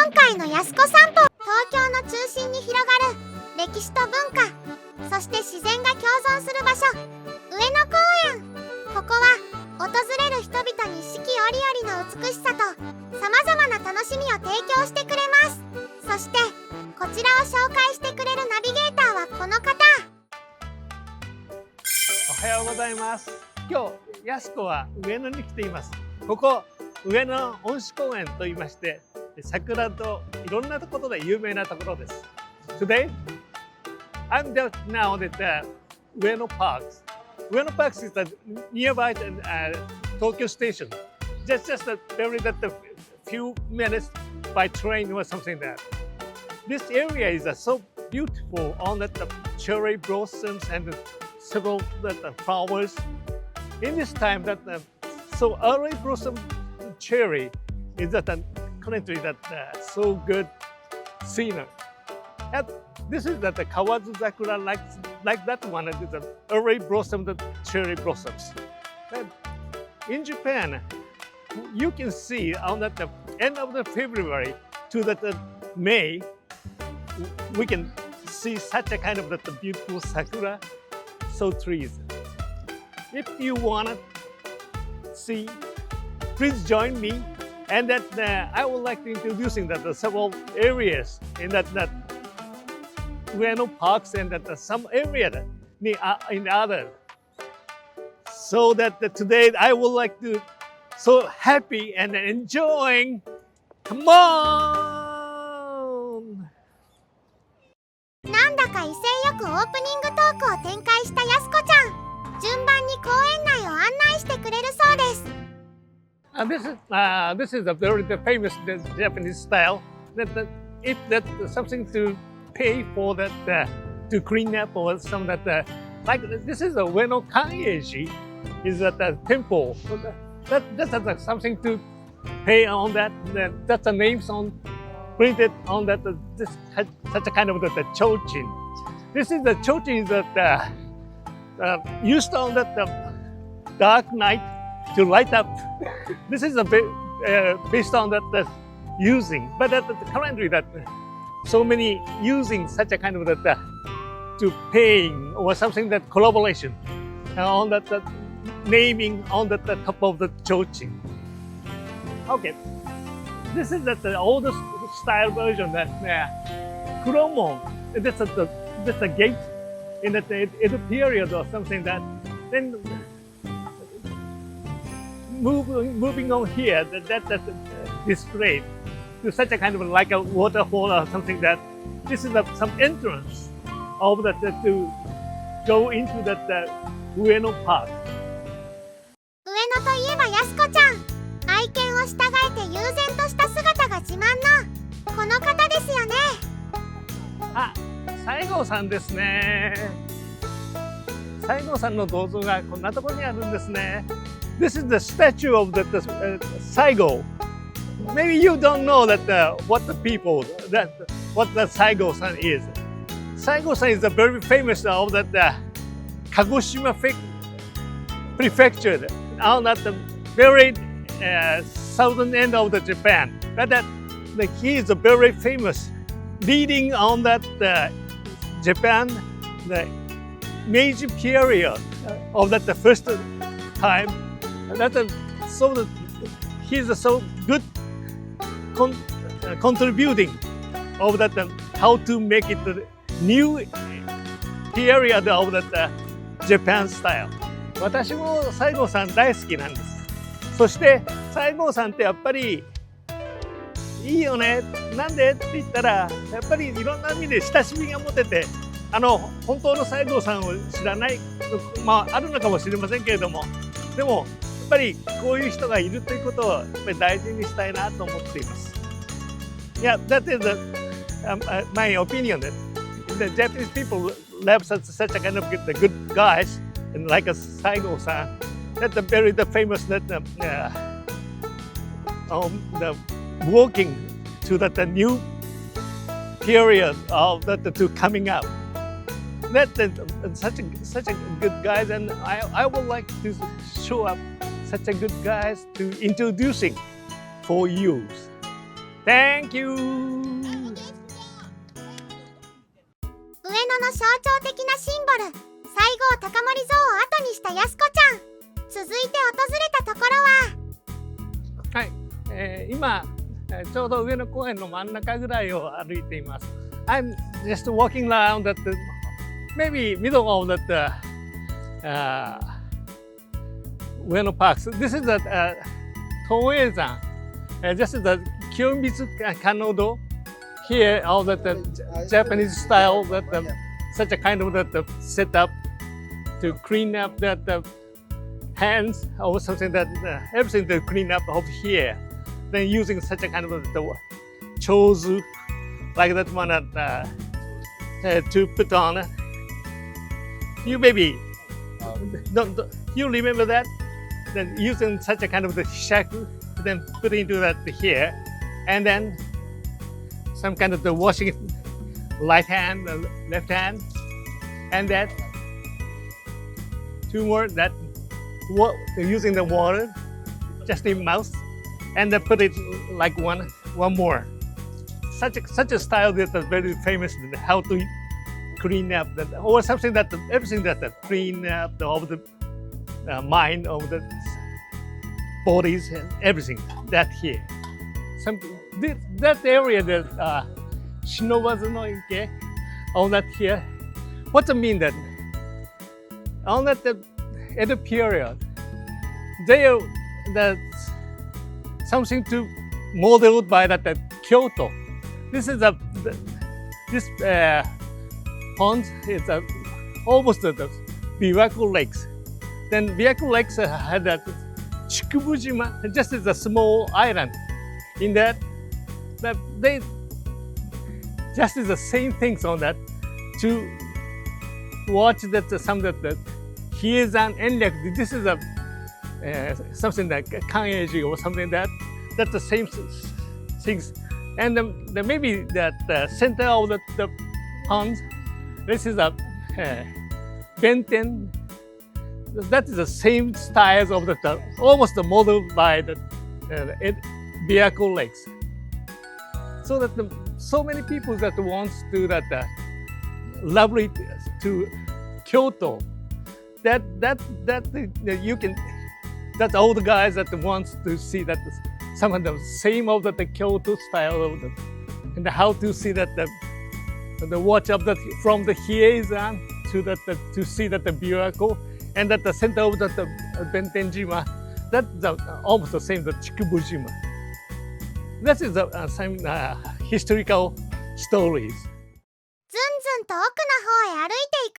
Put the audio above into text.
今回のやすこ散歩、東京の中心に広がる歴史と文化、そして自然が共存する場所、上野公園。ここは訪れる人々に四季折々の美しさとさまざまな楽しみを提供してくれます。そしてこちらを紹介してくれるナビゲーターはこの方。おはようございます。今日やすこは上野に来ています。ここ上野恩賜公園と言いまして、桜といろんなことで有名なところです。Today, I'm just now at the Ueno Park. Ueno Park is a nearby Tokyo station. Just a very few minutes by train or something like that. This area is so beautiful on the cherry blossoms and several flowers. In this time, so early blossom cherry is currently so good scenery. And this is the Kawazu Sakura like that one. It is the early blossom cherry blossoms. And in Japan, you can see on the end of the February to May, we can see such a kind of beautiful sakura trees. If you want to see, please join me. And I would like to introducing several areas in that Ueno Parks and some area in others. So that today I would like to so happy and enjoying. Come on! なんだか威勢よくオープニングトークを展開したやすこちゃん。順番に公園内を案内してくれるそうです。This is a very famous Japanese style. If that's something to pay for to clean up or some like this is a Ueno Kanyeji, is a temple. That's something to pay on that. That's the names on printed on this such a kind of chochin. This is the chochin that used on dark night to light up. This is based on using, but currently so many using such a kind of to paying or something collaboration on naming on the top of the chochin. Okay, this is the oldest style version Kuromon. That's a gate in the period or something that then moving on here that's displayed to such a kind of like a waterfall or something that this is some entrance of to go into Ueno Park. 上野といえばやすこちゃん、愛犬を従えて悠然とした姿が自慢のこの方ですよね。あ、西郷さんですね。西郷さんの銅像がこんなところにあるんですね。This is the statue of Saigo. Maybe you don't know what the Saigo-san is. Saigo-san is a very famous of Kagoshima prefecture on the very southern end of Japan. But he is a very famous leading on Japan the Meiji period of the first time. He's so good contributing of how to make it the new period of Japan style. 私も西郷さん大好きなんです。そして西郷さんってやっぱりいいよね。なんでって言ったらやっぱりいろんな意味で親しみが持てて、本当の西郷さんを知らない、あるのかもしれませんけれども、でもやっぱりこういう人がいるということをやっぱり大事にしたいなと思っています。Yeah, that is my opinion. The Japanese people love such a kind of good guys, and like a Saigo-san. That's very famous the walking to the new period of to coming up. That's such a good guys, and I would like to show up such a good guys to introducing for you. Thank you! 上野の象徴的なシンボル、西郷隆盛像を後にしたやすこちゃん。続いて訪れたところは、はい、今ちょうど上野公園の真ん中ぐらいを歩いています。I'm just walking around at the maybe middle of the Ueno Park. So this is the Toei-san. Just the Kyomitsu Kannon here, all that the Japanese style, that such a kind of that setup to clean up that the hands or something that everything to clean up over here. Then using such a kind of the chozu like that one to put on. You maybe don't you remember that? Then using such a kind of the shaku, then put into that here, and then some kind of the washing right hand, left hand, and that two more that using the water just in mouth, and then put it like one more. Such a style that is very famous. How to clean up that, or something that everything that clean up of the mind of the bodies and everything that here. That area that Shinobazu no Ike, all that here. What's it mean that? On that at the period, they are that something to modeled by that Kyoto. This is this pond is almost the Biwako Lakes. Then Biwako Lakes had that Chikubujima, just as a small island. In that they just is the same things on that to watch that some that Hiezan Enryaku. This is a something like Kanyeji or something that's the same things. And the maybe that center of the pond, this is a benten. That is the same styles of the almost the model by the Biwako Lakes. So that so many people that wants to that lovely to Kyoto. That you can. That's all the guys that wants to see that some of the same of the Kyoto style of the, and how to see that the watch up that from the Hiezan to that to see that the Biwako and that the center of the Bentenjima, that's almost the same the Chikubujima. That is some historical stories. ずんずんと奥の方へ歩いていく